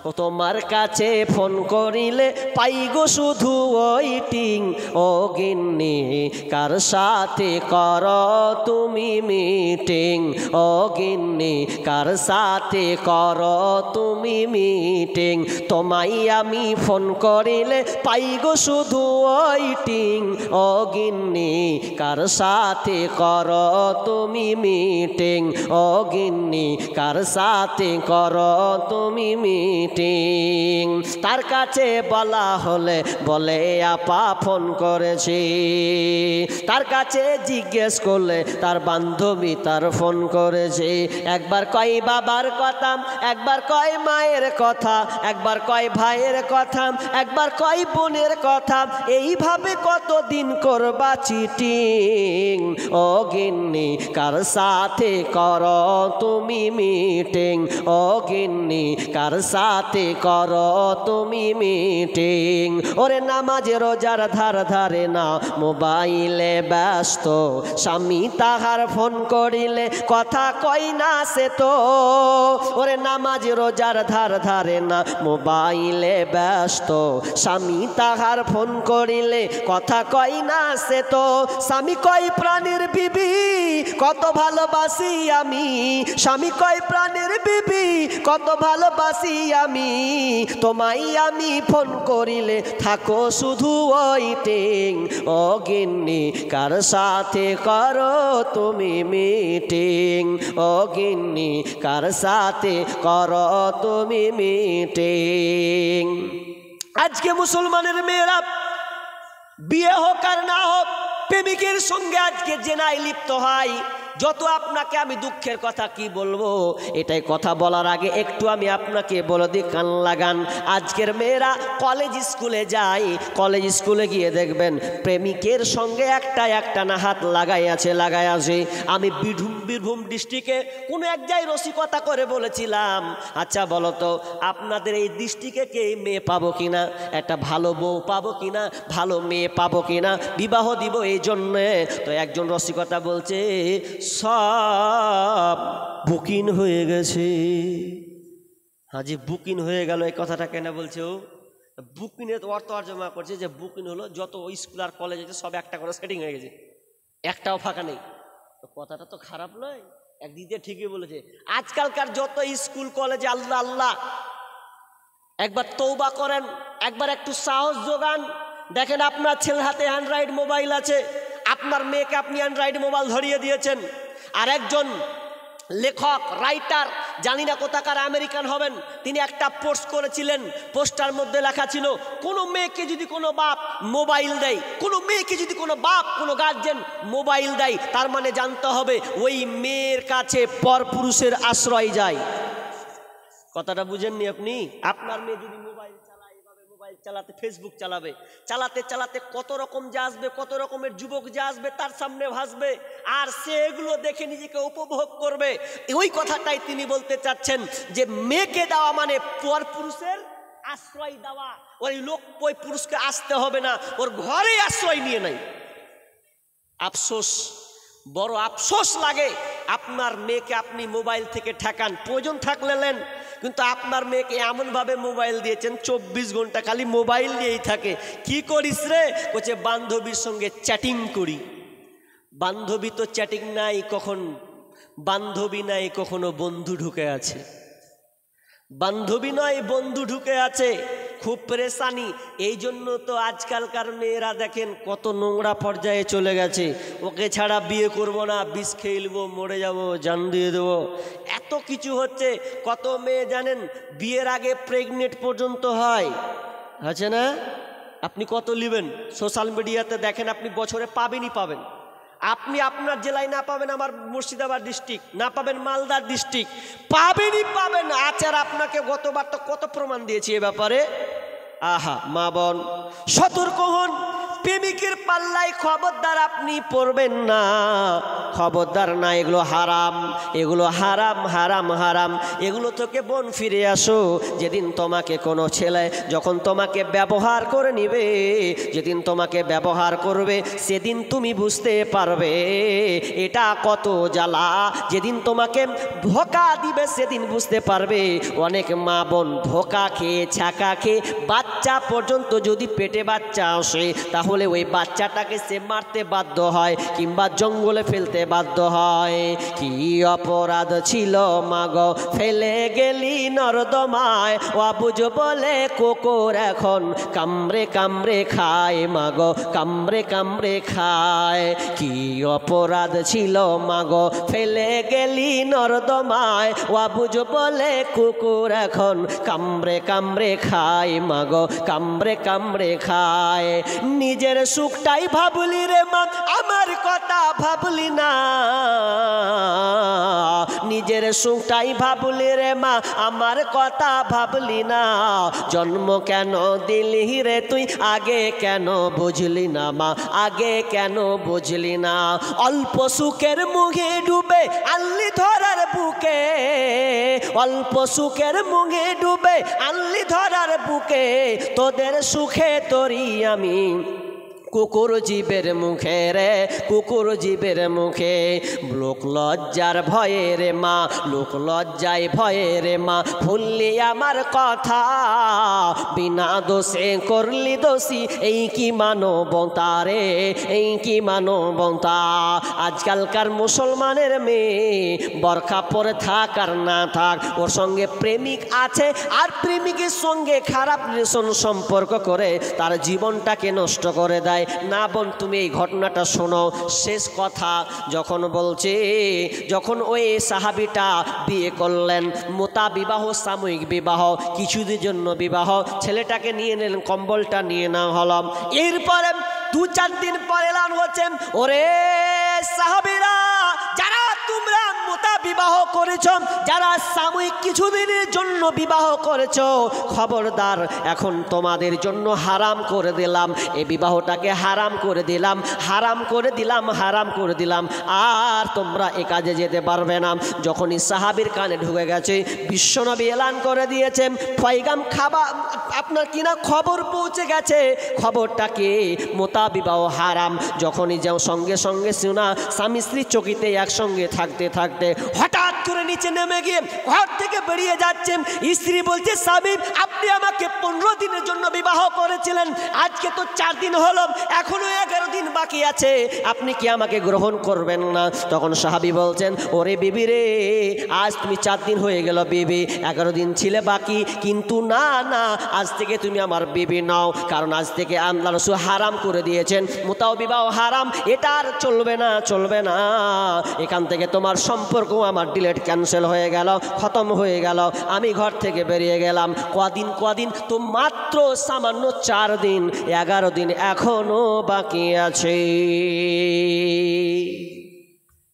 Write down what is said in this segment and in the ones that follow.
ও তোমার কাছে ফোন করিলে পাই গো শুধু ওয়েটিং। ও গিন্নি কার সাথে করো তুমি মিটিং। ও গিন্নি কার সাথে করো তুমি মিটিং। তোমায় আমি ফোন করিলে পাই গো শুধু ওয়েটিং। ও গিন্নি কার সাথে করো তুমি মিটিং। ও গিন্নি কার সাথে করো তুমি মিটিং। তার কাছে বলা হলে বলে আপা ফোন করেছি। তার কাছে জিজ্ঞেস করলে তার বান্ধবী তার ফোন করেছে। একবার কয় বাবার কথা, একবার কয় মায়ের কথা, একবার কয় ভাইয়ের কথা, একবার কয় বোনের কথা। এইভাবে কতদিন করবা চিটিং। ও গিন্নি কার সাথে করো তুমি মিটিং। ও গিন্নি কার সাথে করো তুমি মিটিং। ওরে নামাজে রোজার ধার ধারে না, মোবাইলে ব্যস্ত। স্বামী তাহার ফোন করিলে কথা কই না সে তো। ওরে নামাজে রোজার ধার ধারে না, মোবাইলে ব্যস্ত। স্বামী তাহার ফোন করিলে কথা কই না সে তো। স্বামী কয় প্রাণের বিবি কত ভালোবাসি আমি। স্বামী কয় প্রাণের বিবি কত ভালোবাসি আমি। তোমায় আমি ফোন করিলে থাকো শুধু ওয়েটিং। ও গিন্নি কার সাথে করো তুমি মিটিং। ও গিন্নি কার সাথে করো তুমি মিটিং। আজকে মুসলমানের মেয়েরা বিয়ে হোক আর না হোক প্রেমিকের সঙ্গে আজকে জেনায় লিপ্ত হয়। যত আপনাকে আমি দুঃখের কথা কি বলবো, এটাই কথা বলার আগে একটু আমি আপনাকে বলে দিই, কান লাগান। আজকের মেয়েরা কলেজ স্কুলে যায়, কলেজ স্কুলে গিয়ে দেখবেন প্রেমিকের সঙ্গে একটা না হাত লাগাই আছে। আমি বীরভূম ডিস্ট্রিক্টে কোনো এক জায়গায় রসিকতা করে বলেছিলাম, আচ্ছা বলো তো আপনাদের এই ডিস্ট্রিক্টে কে মেয়ে পাবো কিনা, একটা ভালো বউ পাবো কিনা, ভালো মেয়ে পাবো কিনা, বিবাহ দিব এই জন্যে। তো একজন রসিকতা বলছে সব বুকিং হয়ে গেছে। হাজি বুকিং হয়ে গেল, এই কথাটা কেন বলছে ও? বুকিংয়ের অর্থ তর্জমা করছে যে বুকিং হলো যত স্কুল আর কলেজ আছে সব একটা করে সেটিং হয়ে গেছে, একটাও ফাঁকা নেই। তো কথাটা তো খারাপ নয়, একদিকে ঠিকই বলেছে। আজকালকার যত স্কুল কলেজে আল্লাহ আল্লাহ, একবার তওবা করেন, একবার একটু সাহস যোগান। দেখেন আপনার ছেলের হাতে অ্যান্ড্রয়েড মোবাইল আছে, আপনার মেয়েকে আপনি অ্যান্ড্রয়েড মোবাইল ধরিয়ে দিয়েছেন। আর একজন লেখক রাইটার, জানি না কোথাকার আমেরিকান হবেন, তিনি একটা পোস্ট করেছিলেন। পোস্টার মধ্যে লেখা ছিল, কোনো মেয়েকে যদি কোনো বাপ মোবাইল দেয়, কোনো মেয়েকে যদি কোনো বাপ কোনো গার্জেন মোবাইল দেয়, তার মানে জানতে হবে ওই মেয়ের কাছে পরপুরুষের আশ্রয় যায়। কথাটা বুঝেননি আপনি? আপনার মেয়ে যদি মোবাইল চালাতে, ফেসবুক চালাতে চালাতে কত রকম যা আসবে, কত রকমের যুবক যা আসবে তার সামনে ভাসবে, আর সে এগুলো দেখে নিজেকে উপভোগ করবে। ওই কথাটাই তিনি বলতে চাচ্ছেন যে মেয়েকে দেওয়া মানে পরপুরুষের আশ্রয় দেওয়া। ওই পুরুষকে আসতে হবে না, ওর ঘরে আশ্রয় নিয়ে নাই। আফসোস, বড় আফসোস লাগে। আপনার মেয়েকে আপনি মোবাইল থেকে ঠেকান, প্রয়োজন থাকলে নেন, কিন্তু আপনার মেয়েকে এমনভাবে মোবাইল দিয়েছেন 24 ঘন্টা খালি মোবাইল নিয়েই থাকে। কি করিস রে? বলছে বান্ধবীর সঙ্গে চ্যাটিং করি। বান্ধবী তো চ্যাটিং নাই, কখন বান্ধবী নাই, কখনো বন্ধু ঢুকে আছে। বান্ধবী নয় বন্ধু ঢুকে আছে, খুব পরেশানি। এই জন্য তো আজকালকার মেয়েরা দেখেন কত নোংরা পর্যায়ে চলে গেছে। ওকে ছাড়া বিয়ে করব না, বিষ খেয়ে নেবো, মরে যাব, জান দিয়ে দেবো, এত কিছু হচ্ছে। কত মেয়ে জানেন বিয়ের আগে প্রেগনেন্ট পর্যন্ত হয়, আছে না? আপনি কত নেবেন? সোশ্যাল মিডিয়াতে দেখেন, আপনি বছরে পাবেনই পাবেন। আপনি আপনার জেলায় না পাবেন আমার মুর্শিদাবাদ ডিস্ট্রিক্ট, না পাবেন মালদা ডিস্ট্রিক্ট, পাবেনই পাবেন। আচার আপনাকে গতবার তো কত প্রমাণ দিয়েছি এ ব্যাপারে। আহা মা বোন সতর্ক হন, প্রেমিকের পাল্লায় খবরদার আপনি পড়বেন না, খবরদার না, এগুলো হারাম, এগুলো হারাম হারাম হারাম। এগুলো থেকে বোন ফিরে আসো। যেদিন তোমাকে কোনো ছেলে যখন তোমাকে ব্যবহার করে নিবে, যেদিন তোমাকে ব্যবহার করবে, সেদিন তুমি বুঝতে পারবে এটা কত জ্বালা। যেদিন তোমাকে ধোঁকা দিবে সেদিন বুঝতে পারবে। অনেক মা বোন ধোঁকা খেয়ে ছাকা খেয়ে বাচ্চা পর্যন্ত যদি পেটে বাচ্চা আসে, তাহলে ওই বাচ্চাটাকে সে মারতে বাধ্য হয় কিংবা জঙ্গলে ফেলতে বাধ্য হয়। কি অপরাধ ছিল মাগো ফেলে গেলি নর্দমায়, অবুঝ বলে কুকুর এখন কামড়ে কামড়ে খায়, মাগো কামড়ে কামড়ে খায়। কি অপরাধ ছিল মাগো ফেলে গেলি নর্দমায়, অবুঝ বলে কুকুর এখন কামড়ে কামড়ে খায়, মাগো কামড়ে কামড়ে খায়। নিজের সুখটাই ভাবলি রে মা, আমার কথা ভাবলি না। নিজের সুখটাই ভাবলি রে মা, আমার কথা ভাবলি না। জন্ম কেন দিলি রে তুই, আগে কেন বুঝলি না মা, আগে কেন বুঝলি না। অল্প সুখের মুখে ডুবে আনলি ধরার বুকে, অল্প সুখের মুখে ডুবে আনলি ধরার বুকে। তোদের সুখে তোরি আমি কুকুর জীবের মুখে রে, কুকুর জীবের মুখে। লোক লজ্জার ভয়ে রে মা, লোক লজ্জায় ভয়ে রে মা, ভুললি আমার কথা, বিনা দোষে করলি দোষী। এই কি মানবতা রে, এই কি মানবতা। আজকালকার মুসলমানের মেয়ে বরখা পরে থাক আর না থাক, ওর সঙ্গে প্রেমিক আছে আর প্রেমিকের সঙ্গে খারাপ রিলেশন সম্পর্ক করে তার জীবনটাকে নষ্ট করে দেয়। না বোন, তুমি এই ঘটনাটা শোনো। শেষ কথা যখন বলছে, যখন ওই সাহাবিটা বিয়ে করলেন, মোতা বিবাহ, সাময়িক বিবাহ, কিছুদিনের জন্য বিবাহ, ছেলেটাকে নিয়ে নিলেন, কম্বলটা নিয়ে নেওয়া হলো। এরপরে 2-4 দিন পরে এলান হচ্ছেন, ওরে সাহাবীরা, যারা তোমরা মোতা বিবাহ করেছ, যারা সাময়িক কিছুদিনের জন্য বিবাহ করেছ, খবরদার এখন তোমাদের জন্য হারাম করে দিলাম, এই বিবাহটাকে হারাম করে দিলাম, হারাম করে দিলাম, হারাম করে দিলাম। আর তোমরা এ কাজে যেতে পারবে না। যখনই সাহাবীর কানে ঢুকে গেছে, বিশ্বনবী এলান করে দিয়েছেন, পয়গাম খাবার আপনার কিনা খবর পৌঁছে গেছে, খবরটাকে মোতা বিবাহ হারাম। যখনই যাও সঙ্গে সঙ্গে শোনা, স্বামী স্ত্রী চকিতে একসঙ্গে থাকতে থাকতে হঠাৎ করে নিচে নেমে গিয়ে ঘর থেকে বেরিয়ে যাচ্ছেন। স্ত্রী বলছে, স্বামী আপনি আমাকে 15 দিনের জন্য বিবাহ করেছিলেন, আজকে তো 4 দিন হলো, এখনো 11 দিন বাকি আছে, আপনি কি আমাকে গ্রহণ করবেন না? তখন সাহাবী বলছেন, ওরে বিবি রে, আজ তুমি 4 দিন হয়ে গেল বিবি, 11 দিন ছিলে বাকি, কিন্তু না না, আজ থেকে তুমি আমার বিবি নাও, কারণ আজ থেকে আল্লাহ রাসূল হারাম করে দিয়েছেন, মোতাও বিবাহ হারাম, এটা আর চলবে না, চলবে না। এখান থেকে তোমার সম্পর্ক আমার ডিলেট ক্যান্সেল হয়ে গেল, খতম হয়ে গেল, আমি ঘর থেকে বেরিয়ে গেলাম। কদিন তো মাত্র সামান্য 4 দিন, 11 দিন এখনো বাকি আছে।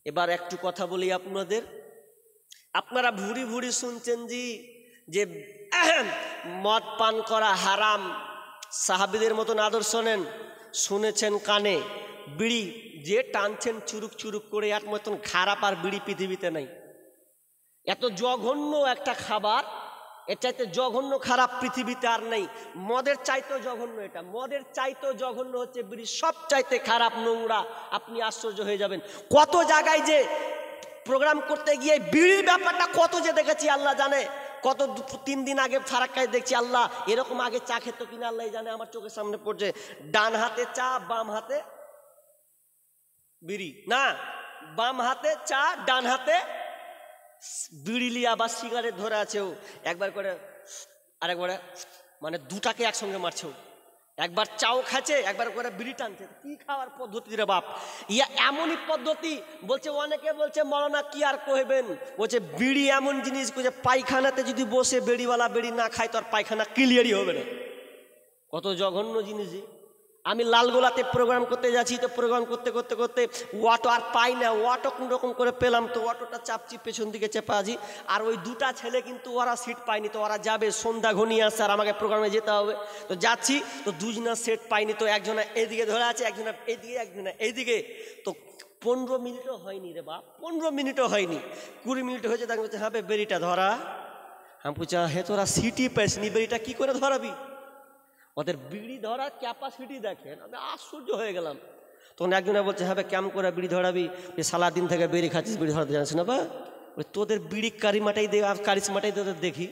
এবার একটু কথা বলি আপনাদের। আপনারা ভুরি ভুরি শুনছেন যে মদ পান করা হারাম, সাহাবীদের মতন আদর্শ নেন, শুনেছেন কানে। বিড়ি যে টানছেন চুরুক চুরুক করে, এক মতন খারাপ আর বিড়ি পৃথিবীতে নাই। এত জঘন্য একটা খাবার, এর চাইতে জঘন্য খারাপ পৃথিবীতে আর নেই। মদের চাইতেও জঘন্য এটা, মদের চাইতেও জঘন্য হচ্ছে বিড়ি, সব চাইতে খারাপ, নোংরা। আপনি আশ্চর্য হয়ে যাবেন, কত জায়গায় যে প্রোগ্রাম করতে গিয়ে বিড়ির ব্যাপারটা কত যে দেখেছি আল্লাহ জানে। কত 3 দিন আগে ফারাক্কায় দেখছি, আল্লাহ এরকম আগে চা খেত কিনা আল্লাহ জানে, আমার চোখের সামনে পড়ছে, ডান হাতে চা, বাম হাতে বিড়ি, না বাম হাতে চা, ডান হাতে বিড়ি লিয়া বা সিগারেট ধরে আছে, ও একবার করে আরেকবারে, মানে দুটাকে একসঙ্গে মারছে। একবার চাও খাচ্ছে, একবার করে বিড়ি টানছে। কি খাওয়ার পদ্ধতি রে বাপ, ইয়া এমনই পদ্ধতি। বলছে, অনেকে বলছে মৌলানা কি আর কইবেন, বলছে বিড়ি এমন জিনিস যে পায়খানাতে যদি বসে বেড়িওয়ালা বিড়ি না খায় তো আর পায়খানা ক্লিয়ারই হবে না। কত জঘন্য জিনিস। আমি লালগোলাতে প্রোগ্রাম করতে যাচ্ছি, তো প্রোগ্রাম করতে করতে করতে অটো আর পাই না, অটো কোন রকম করে পেলাম, তো অটোটা চাপছি, পেছন দিকে চেপা আছি। আর ওই দুটা ছেলে কিন্তু ওরা সিট পায়নি, তো ওরা যাবে, সন্ধ্যা ঘনিয়ে আসছে আর আমাকে প্রোগ্রামে যেতে হবে। তো যাচ্ছি, তো দুজনা সেট পাইনি, তো একজনা এইদিকে ধরে আছে, একজনা এইদিকে, একজনা এইদিকে। তো 15 মিনিটও হয়নি রে বাপ, 15 মিনিটও হয়নি, 20 মিনিট হয়েছে। তাকে বলছে হ্যাঁ বেরিটা ধরা। আমি বলছি হ্যাঁ তোরা সিটি পাইসনি, বেরিটা কি করে ধরাবি? ওদের বিড়ি ধরার ক্যাপাসিটি দেখেন, আমি আশ্চর্য হয়ে গেলাম। তখন একজনে বলছে হ্যাঁ কেমন করে বিড়ি ধরাবি, যে সারা দিন থেকে বেরি খাচ্ছিস, বিড়ি ধরাতে জানিস না বা? তোদের বিড়ি কারিমাটাই দে, আর কারিশমাটাই তোদের দেখি।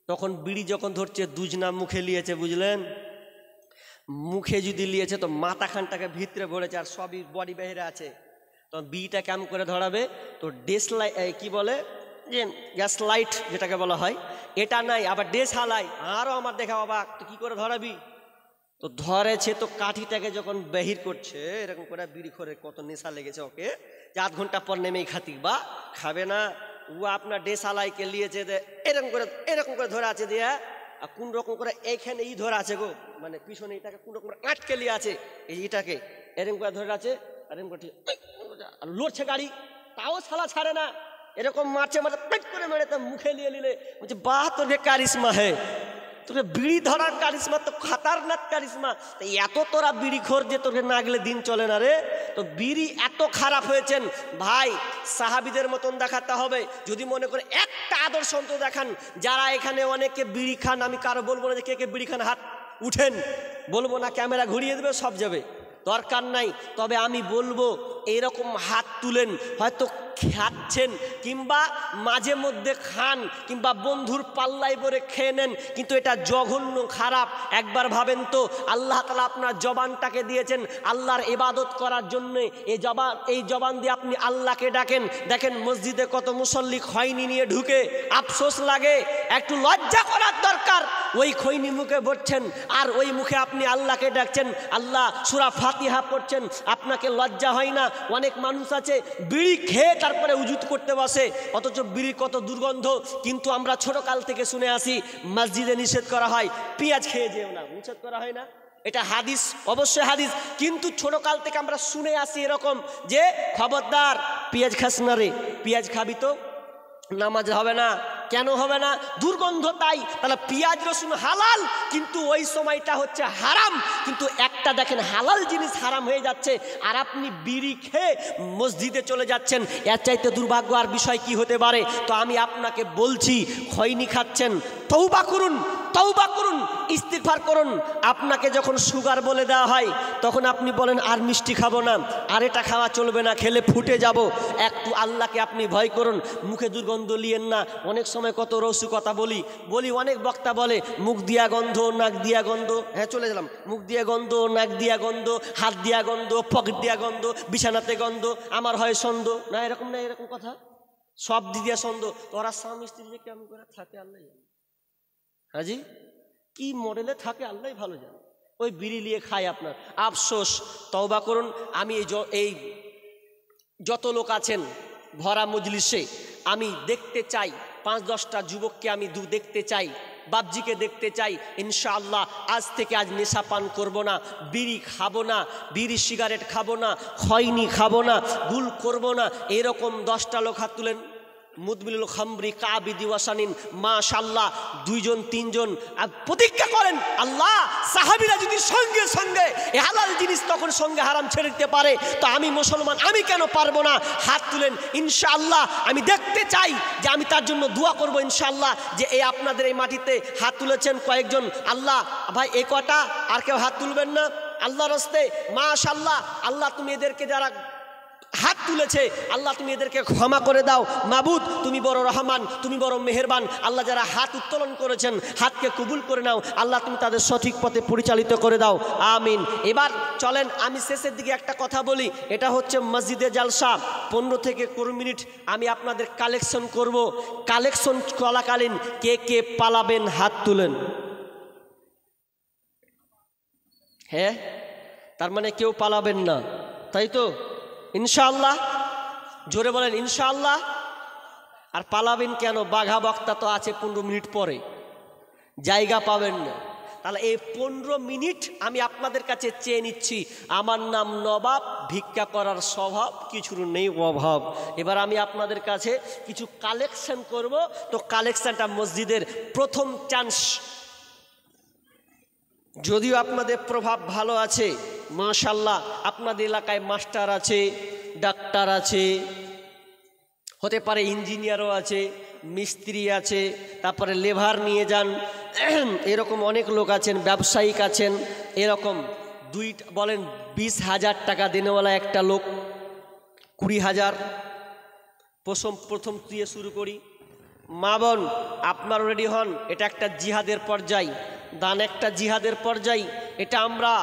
তখন বিড়ি যখন ধরছে, দুজনা মুখে লিয়েছে, বুঝলেন? মুখে যদি লিয়েছে তো মাথাখানটাকে ভিতরে ভরেছে, আর সবই বডি বাইরে আছে। তখন বিড়িটা কেমন করে ধরাবে? তো ডেসলাই কি বলে যে গ্যাস লাইট যেটাকে বলা হয়, এটা নাই, আবার ডেস হালাই। আরও আমার দেখা অবাক, তো কী করে ধরাবি? তো ধরেছে, তো কাঠিটাকে যখন বাহির করছে, এরকম করে বিড়ি করে কত নেশা লেগেছে ওকে, যে 8 ঘন্টা পর নেমেই খাতি বা খাবে না। ও আপনার ডেস হালাইকে লিয়েছে, এরকম করে ধরে আছে দিয়ে, আর কোন রকম করে এইখানে ধরে আছে গো, মানে পিছনে এটাকে কোন রকম আটকে লিয়ে আছে, এইটাকে এরকম করে ধরে আছে, এরকম করে লড়ছে গাড়ি, তাও শালা ছাড়ে না, এরকম মারছে, মারছে পেট করে মেরে তো মুখে নিয়ে নিলে। বলছে বাহ তোর কারিশমা হে, তোকে বিড়ি ধরার কারিশমা তো খাতারনাক কারিশমা। এত তোরা বিড়ি খোর যে তোকে না গেলে দিন চলে না রে। তো বিড়ি এত খারাপ হয়েছেন ভাই, সাহাবিদের মতন দেখাতে হবে। যদি মনে করে একটা আদর্শ অন্তত দেখান, যারা এখানে অনেকে বিড়ি খান, আমি কারো বলবো না যে কে কে বিড়ি খান হাত উঠেন, বলবো না, ক্যামেরা ঘুরিয়ে দেবে, সব যাবে, দরকার নাই। তবে আমি বলবো এরকম হাত তুলেন, হয়তো খাচ্ছেন কিংবা মাঝে মধ্যে খান কিংবা বন্ধুর পাল্লাই পরে খেয়ে নেন, কিন্তু এটা জঘন্য খারাপ। একবার ভাবেন তো, আল্লাহ তাআলা আপনার জবানটাকে দিয়েছেন আল্লাহর ইবাদত করার জন্যে। এই জবান দিয়ে আপনি আল্লাহকে ডাকেন। দেখেন মসজিদে কত মুসল্লি খৈনি নিয়ে ঢুকে, আফসোস লাগে, একটু লজ্জা করার দরকার। ওই খৈনি মুখে ভরছেন আর ওই মুখে আপনি আল্লাহকে ডাকছেন, আল্লাহ সূরা ফাতিহা পড়ছেন, আপনাকে লজ্জা হয় না? অনেক মানুষ আছে বিড়ি খেয়ে তারপরে উজুত করতে বসে, অথচ বিড়ির কত দুর্গন্ধ। কিন্তু আমরা ছোটকাল থেকে শুনে আসি মসজিদে নিষেধ করা হয় পেঁয়াজ খেয়ে যেও না, নিষেধ করা হয় না? এটা হাদিস, অবশ্যই হাদিস, কিন্তু ছোটকাল থেকে আমরা শুনে আসি এরকম যে খবরদার পেঁয়াজ খাস না রে, পেঁয়াজ খাবি তো নামাজ হবে না। কেন হবে না? দুর্গন্ধ। তাই তাহলে পেঁয়াজ রসুন হালাল, কিন্তু ওই সময়টা হচ্ছে হারাম। কিন্তু একটা দেখেন হালাল জিনিস হারাম হয়ে যাচ্ছে, আর আপনি বিড়ি খেয়ে মসজিদে চলে যাচ্ছেন। এর চাইতে দুর্ভাগ্য আর বিষয় কি হতে পারে? তো আমি আপনাকে বলছি, খৈনি খাচ্ছেন, তওবা করুন, তওবা করুন, ইস্তিগফার করুন। আপনাকে যখন সুগার বলে দেওয়া হয়, তখন আপনি বলেন আর মিষ্টি খাবো না, আর এটা খাওয়া চলবে না, খেলে ফুটে যাব। একটু আল্লাহকে আপনি ভয় করুন, মুখে দুর্গন্ধ লিয়েন না। অনেক সময় কত রসিকতা বলি, অনেক বক্তা বলে মুখ দিয়া গন্ধ, নাক দিয়া গন্ধ, হ্যাঁ চলে গেলাম, মুখ দিয়া গন্ধ, নাক দিয়া গন্ধ, হাত দিয়া গন্ধ, পকেট দিয়া গন্ধ, বিছানাতে গন্ধ, আমার হয় সন্দ না, এরকম না, এরকম কথা সব দিয়া সন্দ। তোরা স্বামী স্ত্রী যে কেমন করে থাকে আল্লাহ জানে, হাজি কি মডেলে থাকে আল্লাহ ভালো জানে। ওই বিড়ি নিয়ে খায় আপনার, আফসোস। তওবা করুন। আমি এই যত লোক আছেন ভরা মজলিসে, আমি দেখতে চাই 5-10টা যুবককে আমি দেখতে চাই, বাবজিকে দেখতে চাই। ইনশাআল্লাহ আজ থেকে নেশা পান করবো না, বিড়ি খাবো না, বিড়ি সিগারেট খাবো না, খৈনি খাবো না, গুল করবো না। এরকম 10টা লোক হাত তুলেন। মুদমিলুল খামরি কাবিদি ওয়াসানিন, মাশাআল্লাহ 2-3 প্রতিজ্ঞা করেন, আল্লাহ সাহাবীরা যদি সঙ্গে সঙ্গে এই হালাল জিনিস তখন সঙ্গে হারাম ছেড়ে দিতে পারে, তো আমি মুসলমান, আমি কেন পারবো না? হাত তুলেন। ইনশাআল্লাহ আমি দেখতে চাই যে আমি তার জন্য দোয়া করব ইনশাআল্লাহ। যে এই আপনাদের এই মাটিতে হাত তুলেছেন কয়েকজন, আল্লাহ ভাই এ কটা, আর কেউ হাত তুলবেন না আল্লাহর রাস্তায়? মাশাআল্লাহ, আল্লাহ তুমি এদেরকে যারা হাত তুলেছে, আল্লাহ তুমি এদেরকে ক্ষমা করে দাও। মাবুদ তুমি বড় রহমান, তুমি বড় মেহেরবান। আল্লাহ যারা হাত উত্তোলন করেছেন, হাতকে কবুল করে নাও। আল্লাহ তুমি তাদের সঠিক পথে পরিচালিত করে দাও, আমিন। এবার চলেন আমি শেষের দিকে একটা কথা বলি। এটা হচ্ছে মসজিদে জালসা, 15 থেকে 20 মিনিট আমি আপনাদের কালেকশন করব। কালেকশন চলাকালীন কে কে পালাবেন হাত তুলেন। হ্যাঁ, তার মানে কেউ পালাবেন না, তাই তো? ইনশাআল্লাহ, জোরে বলেন ইনশাআল্লাহ। আর পালাবেন কেন? বাঘা বক্তা তো আছে 15 মিনিট পরে, জায়গা পাবেন না। তাহলে এই 15 মিনিট আমি আপনাদের কাছে চেয়ে নিচ্ছি। আমার নাম নবাব, ভিক্ষা করার স্বভাব, কিছুর নেই অভাব। এবার আমি আপনাদের কাছে কিছু কালেকশন করব। তো কালেকশনটা মসজিদের প্রথম চান্স। যদিও আপনাদের প্রভাব ভালো আছে মাশাআল্লাহ, আপনাদের এলাকায় মাস্টার আছে, ডাক্তার আছে, হতে পারে ইঞ্জিনিয়ারও আছে, মিস্ত্রি আছে, তারপরে লেবার নিয়ে যান, এরকম অনেক লোক আছেন, ব্যবসায়িক আছেন। এরকম বলেন 20,000 টাকা দেনেওয়ালা একটা লোক, 20,000 প্রথম দিয়ে শুরু করি। মা বোন আপনার রেডি হন, এটা একটা জিহাদের পর্যায়, দান একটা জিহাদের পর্যায়। এটা আমরা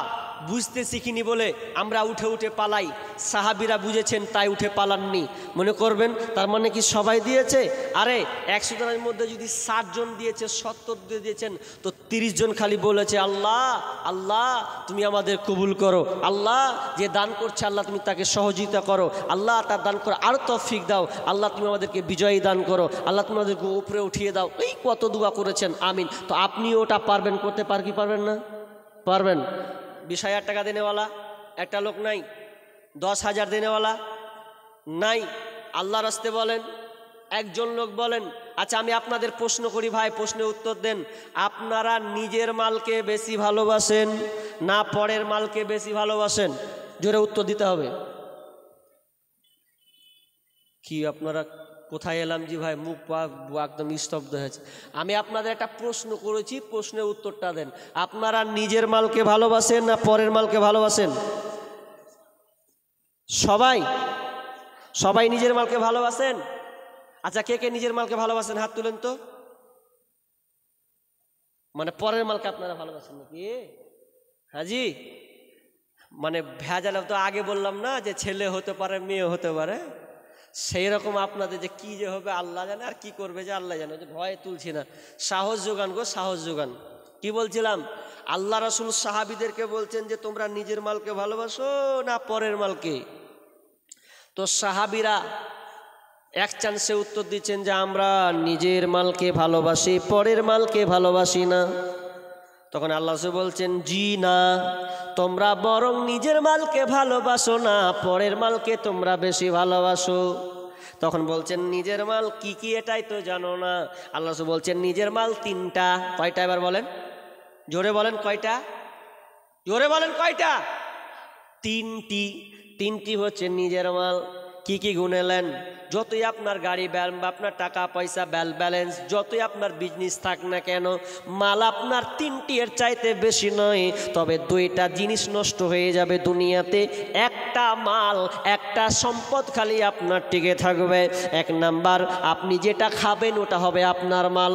বুঝতে শিখিনি বলে আমরা উঠে উঠে পালাই। সাহাবিরা বুঝেছেন তাই উঠে পালাননি। মনে করবেন তার মানে কি সবাই দিয়েছে? আরে 100 জনের মধ্যে যদি 60 জন দিয়েছে, 70 দিয়েছেন, তো 30 জন খালি বলেছে আল্লাহ আল্লাহ তুমি আমাদের কবুল করো, আল্লাহ যে দান করছে আল্লাহ তুমি তাকে সহযোগিতা করো, আল্লাহ তার দান করো আরও তৌফিক দাও, আল্লাহ তুমি আমাদেরকে বিজয়ী দান করো, আল্লাহ তুমি আমাদেরকে উপরে উঠিয়ে দাও। এই কত দোয়া করেছেন, আমিন। তো আপনি ওটা পারবেন করতে, কি পারবেন না? পারবেন। 20,000 টাকা দেনেওয়ালা একটা লোক নাই, 10,000 দেনেওয়ালা নাই। আল্লাহ রাস্তে বলেন একজন লোক বলেন। আচ্ছা আমি আপনাদের প্রশ্ন করি ভাই, প্রশ্নের উত্তর দেন। আপনারা নিজের মালকে বেশি ভালোবাসেন না পরের মালকে বেশি ভালোবাসেন? জোরে উত্তর দিতে হবে। কি আপনারা কোথায় এলাম জি ভাই, মুখ একদম স্তব্ধ হয়েছে। আমি আপনাদের একটা প্রশ্ন করেছি, প্রশ্নের উত্তরটা দেন। আপনারা নিজের মালকে ভালোবাসেন না পরের মালকে ভালোবাসেন? সবাই নিজের মালকে ভালোবাসেন? আচ্ছা কে কে নিজের মালকে ভালোবাসেন হাত তুলেন তো। মানে পরের মালকে আপনারা ভালোবাসেন নাকি? হাজি মানে ভেজাল তো আগে বললাম না যে ছেলে হতে পারে মেয়ে হতে পারে, সেই রকম আপনাদের যে কি যে হবে আল্লাহ জানে, আর কি করবে যে আল্লাহ জানে। যে ভয়ে তুলছি না, সাহস যোগান গো, সাহস যোগান। কি বলছিলাম, আল্লাহ রাসূল সাহাবীদেরকে বলছেন যে তোমরা নিজের মালকে ভালোবাসো না পরের মালকে? তো সাহাবীরা এক চান্সে উত্তর দিচ্ছেন যে আমরা নিজের মালকে ভালোবাসি, পরের মালকে ভালোবাসি না। তখন আল্লাহ বলছেন জি না, তোমরা বরং নিজের মালকে ভালোবাসো না, পরের মালকে তোমরা বেশি ভালোবাসো। তখন বলছেন নিজের মাল কি কি এটাই তো জানো না। আল্লাহ বলছেন নিজের মাল 3টা। কয়টা এবার বলেন, জোরে বলেন কয়টা, জোরে বলেন কয়টা? 3টি হচ্ছে নিজের মাল। কি কি গুনেলেন? যতই আপনার গাড়ি আপনার টাকা পয়সা ব্যালেন্স, যতই আপনার বিজনেস থাক না কেন, মাল আপনার 3টি এর চাইতে বেশি নয়। তবে 2টা জিনিস নষ্ট হয়ে যাবে দুনিয়াতে, একটা মাল একটা সম্পদ খালি আপনার টিকে থাকবে। 1 নাম্বার, আপনি যেটা খাবেন ওটা হবে আপনার মাল,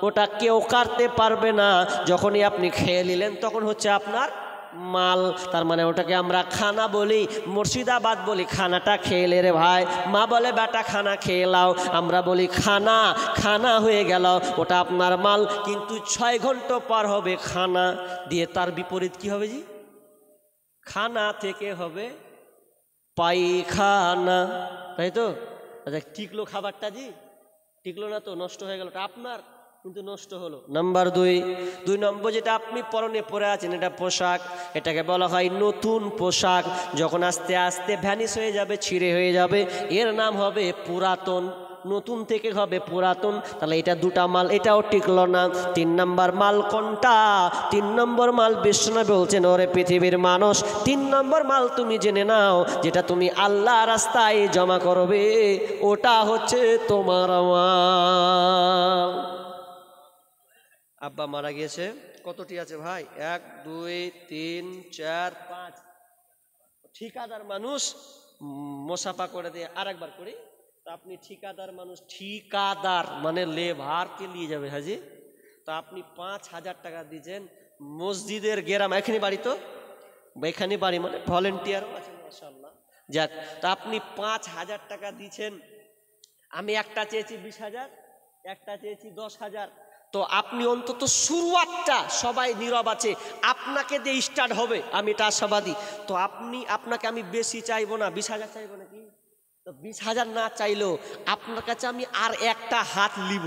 ওটা কেউ কাটতে পারবে না। যখনই আপনি খেয়ে নিলেন তখন হচ্ছে আপনার মাল। তার মানে ওটাকে আমরা খানা বলি, মুর্শিদাবাদ বলি খানাটা খেয়ে রে ভাই, মা বলে বেটা খানা খেয়ে লাও, আমরা বলি খানা হয়ে গেল, ওটা আপনার মাল। কিন্তু 6 ঘন্টা পার হবে খানা দিয়ে, তার বিপরীত কি হবে জি? খানা থেকে হবে পায়খানা, তাই তো? আচ্ছা টিকলো খাবারটা জি, টিকলো না তো, নষ্ট হয়ে গেল, আপনার কিন্তু নষ্ট হলো। নাম্বার 2 নম্বর যেটা আপনি পরনে পরে আছেন এটা পোশাক, এটাকে বলা হয় নতুন পোশাক। যখন আস্তে আস্তে ভ্যানিশ হয়ে যাবে, ছিঁড়ে হয়ে যাবে, এর নাম হবে পুরাতন। নতুন থেকে হবে পুরাতন। তাহলে এটা 2টা মাল, এটাও টিকলো না। 3 নম্বর মাল কোনটা? 3 নম্বর মাল বিশ্বনবী বলছেন ওরে পৃথিবীর মানুষ, 3 নম্বর মাল তুমি জেনে নাও, যেটা তুমি আল্লাহ রাস্তায় জমা করবে ওটা হচ্ছে তোমার মাল। আব্বা মারা গিয়েছে, কতটি আছে ভাই? 1 2 3 4 5। ঠিকাদার মানুষ মোসাফা করে দিয়ে আরেকবার করি। তা আপনি ঠিকাদার মানুষ, ঠিকাদার মানে লেবারকে নিয়ে যাবে হাজি। তা আপনি 5,000 টাকা দিয়েছেন, মসজিদের গেরাম, এখানে বাড়ি তো, এখানে বাড়ি মানে ভলেন্টিয়ারও আছে মাশাআল্লাহ। যাক, তা আপনি 5,000 টাকা দিয়েছেন। আমি একটা চেয়েছি 20,000, একটা চেয়েছি 10,000। তো আপনি অন্তত শুরুয়াতটা, সবাই নীরব আছে, আপনাকে দিয়ে স্টার্ট হবে, আমি এটা আশাবাদী। তো আপনাকে আমি বেশি চাইবো না, 20,000 চাইবো নাকি? তো 20,000 না চাইলেও আপনার কাছে আমি আর একটা হাত লিব,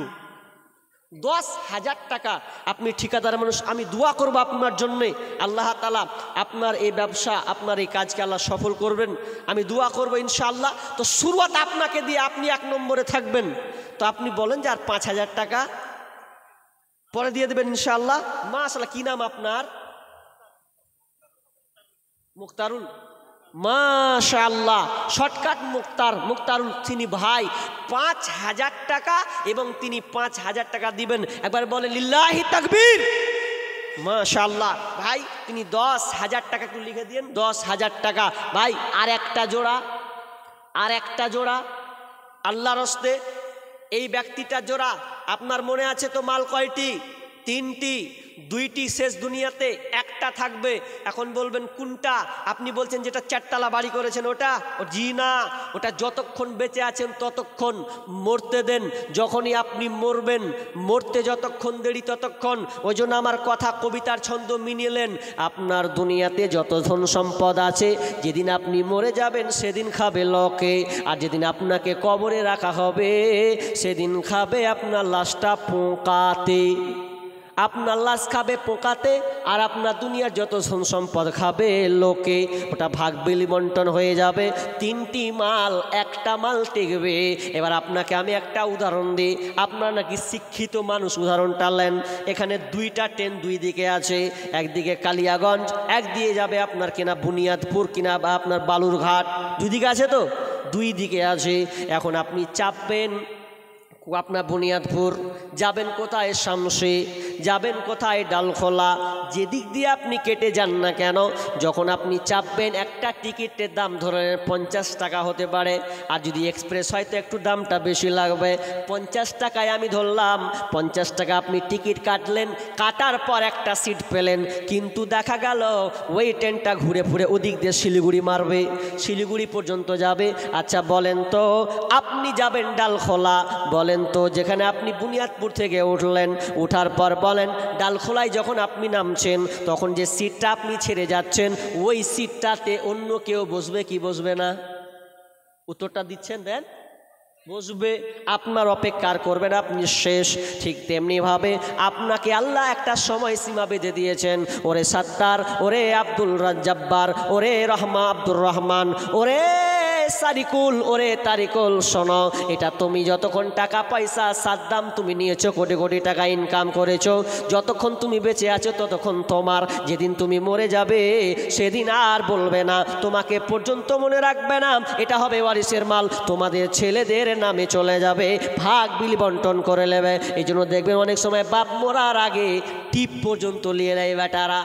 10,000 টাকা আপনি ঠিকাদার মানুষ, আমি দোয়া করব আপনার জন্যে, আল্লাহ তাআলা আপনার এই ব্যবসা, আপনার এই কাজকে আল্লাহ সফল করবেন, আমি দোয়া করব ইনশাআল্লাহ। তো শুরুয়াত আপনাকে দিয়ে, আপনি 1 নম্বরে থাকবেন। তো আপনি বলেন যে আর 5,000 টাকা পরে দিয়ে দেবেন ইনশাআল্লাহ। মাশাআল্লাহ, কি নাম আপনার? মুক্তারুল, মাশাআল্লাহ, শর্টকাট মুক্তারুল তিনি ভাই 5,000 টাকা, এবং তিনি 5,000 টাকা দিবেন। একবার বলে লিল্লাহি তাকবীর। মাশাআল্লাহ ভাই, তিনি 10,000 টাকা একটু লিখে দিন, 10,000 টাকা ভাই। আর একটা জোড়া আল্লাহর হস্তে এই ব্যক্তিটা জোড়া। আপনার মনে আছে তো মাল কয়টি? 3টি, 2টি শেষ দুনিয়াতে, একটা থাকবে। এখন বলবেন কোনটা? আপনি বলছেন যেটা 4তলা বাড়ি করেছেন ওটা? জি না, ওটা যতক্ষণ বেঁচে আছেন ততক্ষণ, মরতে দেন, যখনই আপনি মরবেন, মরতে যতক্ষণ দেরি ততক্ষণ। ওই জন্য আমার কথা কবিতার ছন্দ মিনিলেন, আপনার দুনিয়াতে যত ধন সম্পদ আছে, যেদিন আপনি মরে যাবেন সেদিন খাবে লোকে, আর যেদিন আপনাকে কবরে রাখা হবে সেদিন খাবে আপনার লাশটা পোকাতে। আপনার লাশ খাবে পোকাতে, আর আপনার দুনিয়ার যত ধন সম্পদ খাবে লোকে। ওটা ভাগ বিলি বন্টন হয়ে যাবে। 3টি মাল, একটা মাল টিকবে। এবার আপনাকে আমি একটা উদাহরণ দিই। আপনার নাকি শিক্ষিত মানুষ, উদাহরণটা নেন। এখানে 2টা ট্রেন 2 দিকে আছে, একদিকে কালিয়াগঞ্জ, একদিকে যাবে আপনার কিনা বুনিয়াদপুর, কিনা বা আপনার বালুরঘাট। 2 দিকে আছে তো? 2 দিকে আছে। এখন আপনি চাপবেন আপনার বুনিয়াদপুর, যাবেন কোথায়? শামসে, যাবেন কোথায়? ডালখোলা। যেদিক দিয়ে আপনি কেটে যান না কেন, যখন আপনি চাপবেন, একটা টিকিটের দাম ধরে 50 টাকা হতে পারে, আর যদি এক্সপ্রেস হয় তো একটু দামটা বেশি লাগবে। 50 টাকায় আমি ধরলাম, 50 টাকা আপনি টিকিট কাটলেন, কাটার পর একটা সিট পেলেন, কিন্তু দেখা গেল ওই ট্রেনটা ঘুরে ফুরে ওদিক দিয়ে শিলিগুড়ি মারবে, শিলিগুড়ি পর্যন্ত যাবে। আচ্ছা বলেন তো, আপনি যাবেন ডালখোলা, বলেন তো যেখানে আপনি বুনিয়াদপুর থেকে উঠলেন, উঠার পর বলেন ডালখোলায় যখন আপনি নামছেন, তখন যে সিটটা আপনি ছেড়ে যাচ্ছেন, ওই সিটটাতে অন্য কেউ বসবে কি বসবে না? উত্তরটা দিচ্ছেন, দেন। বসবে, আপনার অপেক্ষার করবেন, আপনি শেষ। ঠিক তেমনিভাবে আপনাকে আল্লাহ একটা সময় সীমা বেঁধে দিয়েছেন। ওরে সাত্তার, ওরে আব্দুল রাজ্জাব্বার, ওরে আব্দুর রহমান, ওরে সারিকুল, ওরে তারিকুল, শোনো, এটা তুমি যতক্ষণ টাকা পয়সা সাদ্দাম তুমি নিয়েছো, কোটি কোটি টাকা ইনকাম করেছো, যতক্ষণ তুমি বেঁচে আছো ততক্ষণ তোমার। যেদিন তুমি মরে যাবে সেদিন আর বলবে না, তোমাকে পর্যন্ত মনে রাখবে না, এটা হবে ওয়ারিসের মাল, তোমাদের ছেলেদের নামে চলে যাবে, ভাগ বিলি বন্টন করে নেবে। এই জন্য দেখবেন অনেক সময় বাপ মরার আগে টিপ পর্যন্ত নিয়ে নেয় বেটারা,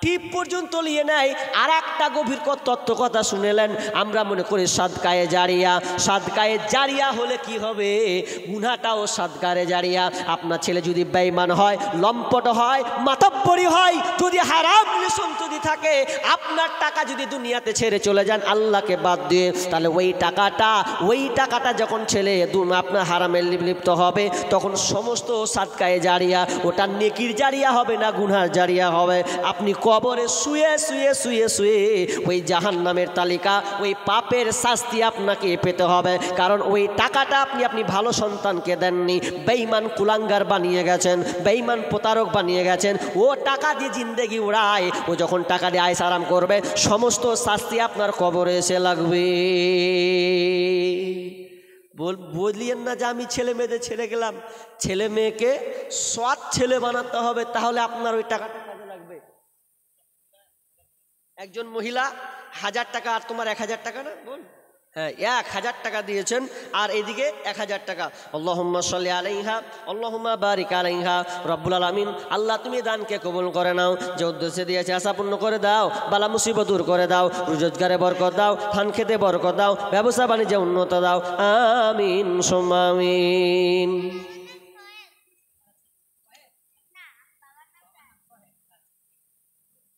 টিপ পর্যন্ত নিয়ে নেয়। আর একটা গভীর তত্ত্ব কথা শুনেলেন, আমরা মনে করি সাদকায়ে জারিয়া, সাদকায়ে জারিয়া হলে কি হবে? গুনাহটাও সাদকায়ে জারিয়া। আপনার ছেলে যদি বেঈমান হয়, লম্পট হয়, মাতব্বরি হয়, যদি হারাম লিসন যদি থাকে, আপনার টাকা যদি দুনিয়াতে ছেড়ে চলে যান আল্লাহকে বাদ দিয়ে, তাহলে ওই টাকাটা যখন ছেলে আপনার হারামের লিপ্ত হবে, তখন সমস্ত সাদকায়ে জারিয়া, ওটা নেকির জারিয়া হবে না গুনার জারিয়া হবে। আপনি কবরে শুয়ে শুয়ে শুয়ে শুয়ে ওই জাহান্নামের তালিকা, ওই পাপের শাস্তি আপনাকে পেতে হবে। কারণ ওই টাকাটা আপনি ভালো সন্তানকে দেননি, বেঈমান কুলাঙ্গার বানিয়ে গেছেন, বেঈমান প্রতারক বানিয়ে গেছেন। ও টাকা দিয়ে জিন্দেগি উড়ায়, ও যখন টাকা দিয়ে আয়েশ আরাম করবে, সমস্ত শাস্তি আপনার কবরে এসে লাগবে। বলিয়েন না যে আমি ছেলে মেয়েদের ছেড়ে গেলাম। ছেলে মেয়েকে সৎ ছেলে বানাতে হবে, তাহলে আপনার ওই টাকাটা কাজে লাগবে। একজন মহিলা 1000 টাকা, আর তোমার 1000 টাকা না বল? হ্যাঁ, 1000 টাকা দিয়েছেন, আর এদিকে 1000 টাকা। আল্লাহুম্মা সাল্লি আলাইহা, আল্লাহুম্মা বারিক আলাইহা। রব্বুল আলামিন, আল্লাহ তুমি দানকে কবুল করে নাও, যে উদ্দেশ্যে দিয়েছে আশা পূর্ণ করে দাও, বালা মুসিবত দূর করে দাও, রোজগারে বরকত দাও, ধান খেতে বরকত দাও, ব্যবসা বাণিজ্যে উন্নত দাও, আমিন সুম্মা আমিন।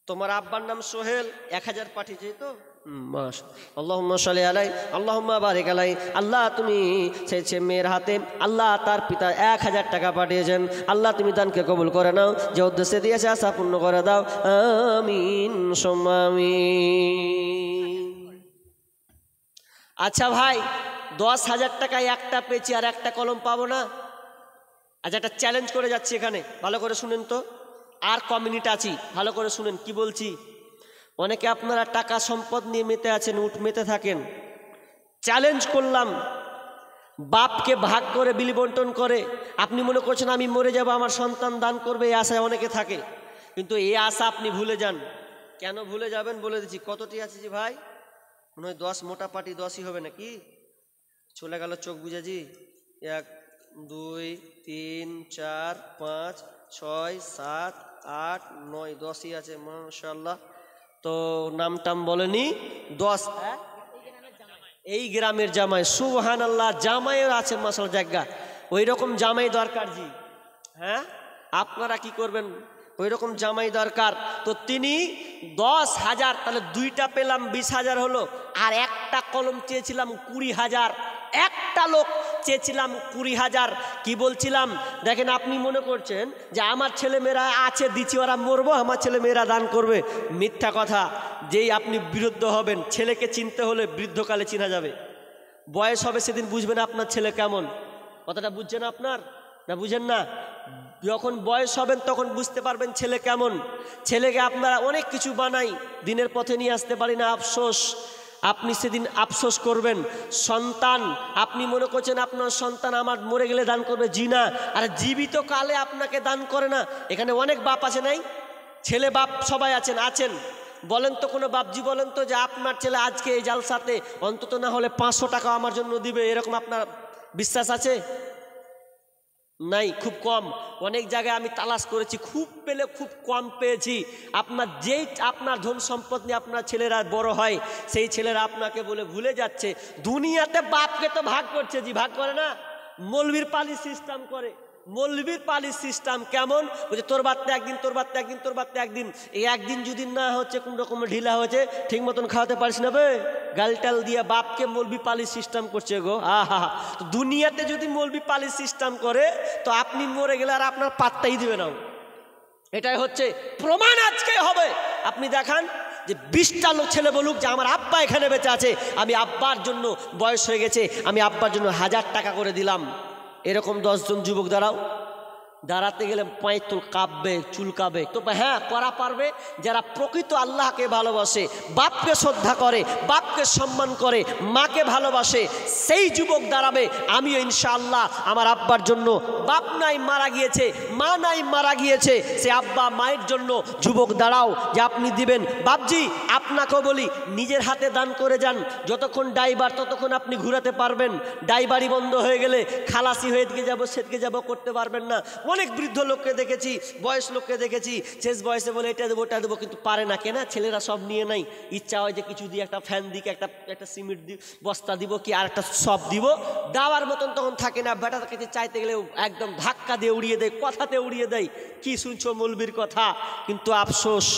তোমার আব্বার নাম সোহেল, 1000 পাঠিয়েছে তো? আল্লাহুম্মা সাল্লি আলাই, আল্লাহুম্মা বারিক আলাই। আল্লাহ তুমি সেই মেয়ের হাতে, আল্লাহ তার পিতা 1000 টাকা পাঠিয়েছেন, আল্লাহ তুমি দানকে কবুল করে নাও, যে উদ্দেশ্যে দিয়েছে আশা পূর্ণ করে দাও, আমিন সুম্মা আমিন। আচ্ছা ভাই, 10,000 টাকায় একটা পেয়েছি, আর একটা কলম পাবো না? আচ্ছা, একটা চ্যালেঞ্জ করে যাচ্ছি এখানে, ভালো করে শুনেন তো, আর ক মিনিট আছি, ভালো করে শুনেন কি বলছি। অনেকে আপনারা টাকা সম্পদ নিয়ে মেতে আছেন, মেতে থাকেন। চ্যালেঞ্জ করলাম, বাপকে ভাগ করে বিলি বন্টন করে আপনি মনে করছেন আমি মরে যাব, আমার সন্তান দান করবে, এই আশায় অনেকে থাকে। কিন্তু এই আশা আপনি ভুলে যান। কেন ভুলে যাবেন বলে দিচ্ছি। কতটি আছে জি ভাই? মনে হয় 10, মোটা পাটি 10ই হবে নাকি? চলে গেল চোখ বুঝেছি। 1, 2, 3, 4, 5, 6, 7, 8, 9, 10ই আছে মাশাআল্লাহ। তো নাম টাম বলেনি 10। এই গ্রামের জামাই, সুবহানাল্লাহ, জামাইয়ের আছে মাশাআল্লাহ জায়গা। ওই রকম জামাই দরকার জি। হ্যাঁ, আপনারা কি করবেন? ওই রকম জামাই দরকার। তো তিনি 10,000, তাহলে 2টা পেলাম 20,000 হলো। আর একটা কলম চেয়েছিলাম 20,000, একটা লোক চেয়েছিলাম 20,000। কি বলছিলাম দেখেন, আপনি মনে করছেন যে আমার ছেলেমেয়েরা আছে দিচ্ছি, ওরা মরবো, আমার ছেলেমেয়েরা দান করবে। মিথ্যা কথা। যেই আপনি বিরুদ্ধ হবেন, ছেলেকে চিনতে হলে বৃদ্ধকালে চিনা যাবে। বয়স হবে সেদিন বুঝবেন আপনার ছেলে কেমন। কথাটা বুঝছেন আপনার না? বুঝেন না? যখন বয়স হবেন তখন বুঝতে পারবেন ছেলে কেমন। ছেলেকে আপনারা অনেক কিছু বানাই, দিনের পথে নিয়ে আসতে পারি না, আফসোস। আপনি সেদিন আফসোস করবেন। সন্তান, আপনি মনে করছেন আপনার সন্তান আমার মরে গেলে দান করবে, জি না। আর জীবিত কালে আপনাকে দান করে না। এখানে অনেক বাপ আছে নাই? ছেলে বাপ সবাই আছেন? আছেন। বলেন তো কোনো বাপজি, বলেন তো যে আপনার ছেলে আজকে এই জালসাতে অন্তত না হলে 500 টাকা আমার জন্য দিবে, এরকম আপনার বিশ্বাস আছে? নাই, খুব কম। অনেক জায়গায় আমি তালাশ করেছি, খুব পেলে খুব কম পেয়েছি। আপনার ধন সম্পদ নিয়ে আপনার ছেলেরা বড় হয়, সেই ছেলেরা আপনাকে বলে ভুলে যাচ্ছে। দুনিয়াতে বাপকে তো ভাগ করছে জি, ভাগ করে না। মৌলবীর পালি সিস্টেম করে। মৌলবীর পালি সিস্টেম কেমন? বলছে তোর বাচ্চা একদিন, তোর বাচ্চা একদিন, তোর বাচ্চা একদিন। এই একদিন যদি না হচ্ছে, কোন রকম ঢিলা হয়েছে, ঠিক মতন খাওয়াতে পারিস না বে, গালটাল দিয়ে বাপকে মৌলবী পালি সিস্টেম করছে গো। আহা, তো দুনিয়াতে যদি মৌলবী পালি সিস্টেম করে তো আপনি মরে গেলে আর আপনার পাত্তাই দিবে না। এটাই হচ্ছে প্রমাণ, আজকে হবে। আপনি দেখান যে 20টা লোক ছেলে বলুক যে আমার আব্বা এখানে বেঁচে আছে, আমি আব্বার জন্য, বয়স হয়ে গেছে, আমি আব্বার জন্য 1000 টাকা করে দিলাম। এরকম 10 জন যুবক দাঁড়াও। দাঁড়াতে গেলে পায়ের তুল কাঁপবে, চুলকাবে। তো হ্যাঁ, করা পারবে যারা প্রকৃত আল্লাহকে ভালোবাসে, বাপকে শ্রদ্ধা করে, বাপকে সম্মান করে, মাকে ভালোবাসে, সেই যুবক দাঁড়াবে। আমিও ইনশাআল্লাহ আমার আব্বার জন্য, বাপ নাই মারা গিয়েছে, মা নাই মারা গিয়েছে, সে আব্বা মায়ের জন্য যুবক দাঁড়াও যে আপনি দিবেন। বাপজি, আপনাকেও বলি নিজের হাতে দান করে যান। যতক্ষণ ড্রাইভার ততক্ষণ আপনি ঘুরাতে পারবেন। ড্রাইভারি বন্ধ হয়ে গেলে খালাসি হয়ে দিকে যাবো, সেদিকে যাবো করতে পারবেন না। অনেক বৃদ্ধ লোককে দেখেছি, বয়স লোককে দেখেছি, শেষ বয়সে বলে এটা দেবো ওটা দেবো, কিন্তু পারে না। কেনা? ছেলেরা সব নিয়ে নাই। ইচ্ছা হয় যে কিছু দিয়ে, একটা ফ্যান দিকে, একটা সিমেন্ট বস্তা দিব, কি আর একটা সব দিব, দেওয়ার মতন তখন থাকে না। বেটার কাছে চাইতে গেলে একদম ধাক্কা দিয়ে উড়িয়ে দেয়, কথাতে উড়িয়ে দেয়। কি শুনছো মৌলবীর কথা? কিন্তু আফসোস,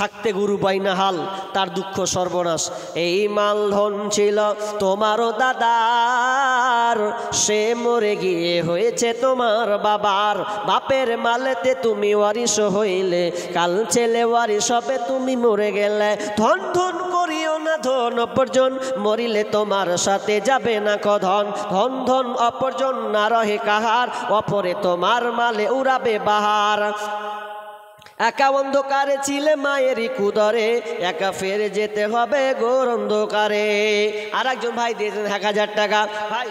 থাকতে গুরু বাইনাহাল, তার দুঃখ সর্বনাশ। এই মাল ধন ছিল তোমারও দাদার, সে মরে গিয়ে হয়েছে তোমার বাবার। বাপের মালেতে তুমি ওয়ারিশ হইলে, কাল ছেলে ওয়ারিশ হবে তুমি মরে গেলে। ধন ধন করিও না ধন অপরজন, মরিলে তোমার সাথে যাবে না কধন। ধন ধন অপরজন না রহে কাহার, অপরে তোমার মালে উড়াবে বাহার। একা অন্ধকারে ছিলে মায়েরই কুদরে, একা ফেরে যেতে হবে ঘোর অন্ধকারে। আর একজন ভাই দিয়েছেন 1000 টাকা। ভাই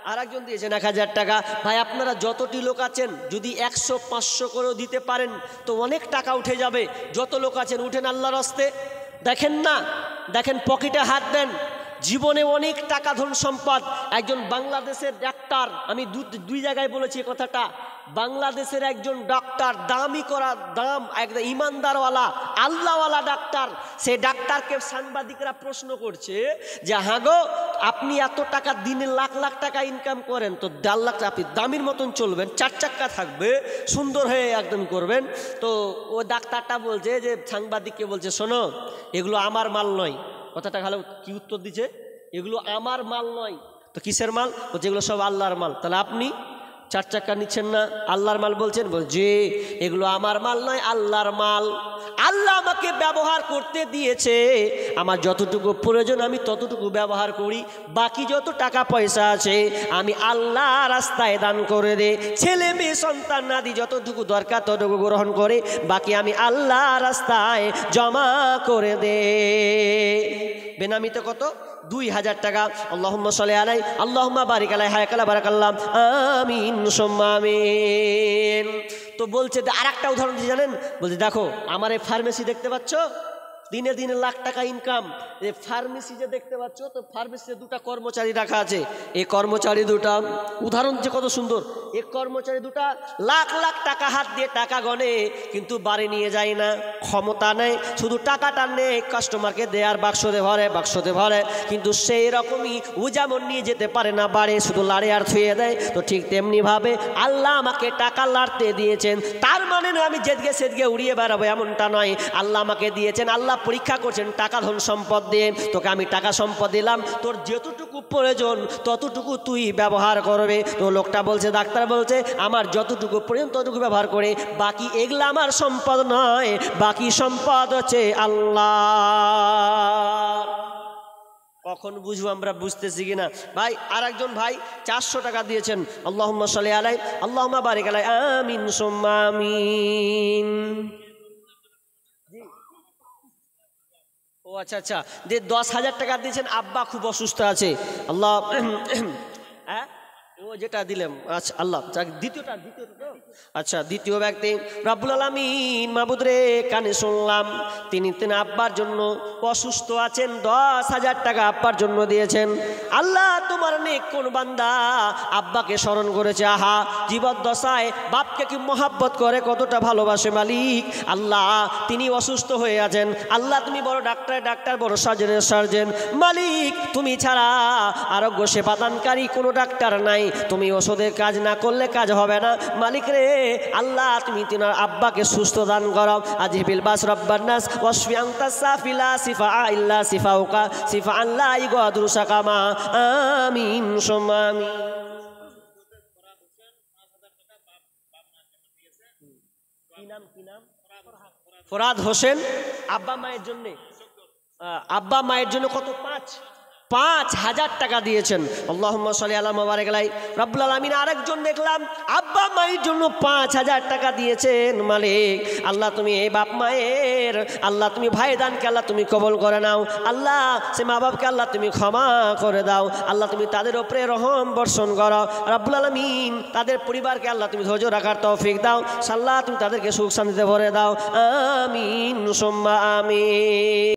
আর একজন দিয়েছেন 1000 টাকা। ভাই আপনারা যতটি লোক আছেন, যদি 100, 500 করেও দিতে পারেন তো অনেক টাকা উঠে যাবে। যত লোক আছেন উঠেন আল্লাহর রাস্তে। দেখেন না, দেখেন পকেটে হাত দেন। জীবনে অনেক টাকা ধন সম্পদ। একজন বাংলাদেশের ডাক্তার, আমি দুই জায়গায় বলেছি কথাটা, বাংলাদেশের একজন ডাক্তার, দামি করা দাম, একদম ইমানদারওয়ালা আল্লাহওয়ালা ডাক্তার। সে ডাক্তারকে সাংবাদিকরা প্রশ্ন করছে যে হ্যাঁ গো, আপনি এত টাকা দিনে লাখ লাখ টাকা ইনকাম করেন, তো 1.5 লাখ আপনি দামির মতন চলবেন, 4 চাক্কা থাকবে, সুন্দর হয়ে একদম করবেন। তো ও ডাক্তারটা বলছে যে, সাংবাদিককে বলছে শোনো, এগুলো আমার মাল নয়। কথাটা ভালো কি উত্তর দিচ্ছে, এগুলো আমার মাল নয়। তো কিসের মাল? ও যেগুলো সব আল্লাহর মাল। তাহলে আপনি চার চাকা নিচ্ছেন না, আল্লাহর মাল বলছেন, জি এগুলো আমার মাল নয়, আল্লাহর মাল। আল্লাহ আমাকে ব্যবহার করতে দিয়েছে, আমার যতটুকু প্রয়োজন আমি ততটুকু ব্যবহার করি, বাকি যত টাকা পয়সা আছে আমি আল্লাহ রাস্তায় দান করে দে। ছেলে মেয়ে সন্তান নাদি যতটুকু দরকার ততটুকু গ্রহণ করে বাকি আমি আল্লাহ রাস্তায় জমা করে দে। বেনামিতে কত? 2000 টাকা। আল্লাহুম্মা সাল্লি আলাই আল্লাহুম্মা বারিক আলাই হায়াকালা বারাকাল্লাহ আমিন সুম্মা আমিন। তো বলছে আর একটা উদাহরণ দিয়ে জানেন, বলছে দেখো আমার এই ফার্মেসি দেখতে পাচ্ছ, দিনে দিনে লাখ টাকা ইনকাম। এই ফার্মেসি যে দেখতে পাচ্ছ, তো ফার্মেসিতে দুটা কর্মচারী রাখা আছে। এই কর্মচারী দুটা, উদাহরণ যে কত সুন্দর, এই কর্মচারী দুটা লাখ লাখ টাকা হাত দিয়ে টাকা গনে, কিন্তু বাড়ি নিয়ে যায় না, ক্ষমতা নেই, শুধু টাকাটা নেই কাস্টমারকে দেয়ার, বাক্সতে ভরে, কিন্তু সেই রকমই ও যেমন নিয়ে যেতে পারে না বাড়ি, শুধু লাড়ে আর থুয়ে দেয়। তো ঠিক তেমনিভাবে আল্লাহ আমাকে টাকা লাড়তে দিয়েছেন, তার মানে না আমি যেদিকে সেদিকে উড়িয়ে বেড়াবো এমনটা নয়। আল্লাহ আমাকে দিয়েছেন, আল্লাহ পরীক্ষা করছেন টাকা ধন সম্পদ দিয়ে, তোকে আমি টাকা সম্পদ দিলাম, তোর যতটুকু প্রয়োজন ততটুকু তুই ব্যবহার করবে। তো লোকটা বলছে, ডাক্তার বলছে আমার যতটুকু প্রয়োজন ততটুকু ব্যবহার করে, বাকি এগুলা আমার সম্পদ নয়, বাকি সম্পদ হচ্ছে আল্লাহ। কখন বুঝবো আমরা? বুঝতেছি কিনা ভাই? আর একজন ভাই 400 টাকা দিয়েছেন। আল্লাহুম্মা সাল্লি আলাই আল্লাহুম্মা বারিক আলাই আমিন সুম্মা আমিন। ও আচ্ছা আচ্ছা, 10,000 টাকা দিয়েছেন। আব্বা খুব অসুস্থ আছে, আল্লাহ হ্যাঁ ও যেটা দিলাম, আচ্ছা আল্লাহ দ্বিতীয়টা তো আচ্ছা, দ্বিতীয় ব্যক্তি রব্বুল আলামিন মাবুদ রে, কানে শুনলাম তিনি আব্বার জন্য অসুস্থ আছেন, 10,000 টাকা আব্বার জন্য দিয়েছেন। আল্লাহ তোমার নেক কোন বান্দা আব্বাকে স্মরণ করেছে, আহা জীবদ্দশায় বাপকে কি মহাব্বত করে, কতটা ভালোবাসে মালিক। আল্লাহ তিনি অসুস্থ হয়ে আছেন, আল্লাহ তুমি বড় ডাক্তার, বড় সার্জেন মালিক, তুমি ছাড়া আরোগ্য সেবাদানকারী কোনো ডাক্তার নাই, তুমি ওষুধের কাজ না করলে কাজ হবে না মালিক রে। আল্লাহ তুমি তিনার আব্বাকে সুস্থ দান করো। আজিবিল বাস রব্বান নাস ওয়াশফি আনতা সাফিলা সিফা ইল্লা সিফাউকা সিফা আল্লাহ ইগাদুর সাকামা আমিন সুম্মা আমিন। কি নাম? ফরাদ হোসেন। আব্বা মায়ের জন্য কত? 5,000 টাকা দিয়েছেন। আল্লাহুম্মা সাল্লি আলা মুবারিক আলাই রব্বুল আলামিন। আরেকজন দেখলাম আব্বা মায়ের জন্য 5,000 টাকা দিয়েছেন। মালিক আল্লাহ তুমি এই বাপ মায়ের, আল্লাহ তুমি ভাই দানকে আল্লাহ তুমি কবুল করে নাও, আল্লাহ সে মা বাপকে আল্লাহ তুমি ক্ষমা করে দাও, আল্লাহ তুমি তাদের উপরে রহম বর্ষণ করো রব্বুল আলামিন। তাদের পরিবারকে আল্লাহ তুমি ধৈর্য রাখার তৌফিক দাও, আল্লাহ তুমি তাদেরকে সুখ শান্তিতে ভরে দাও আমিন সুম্মা আমিন।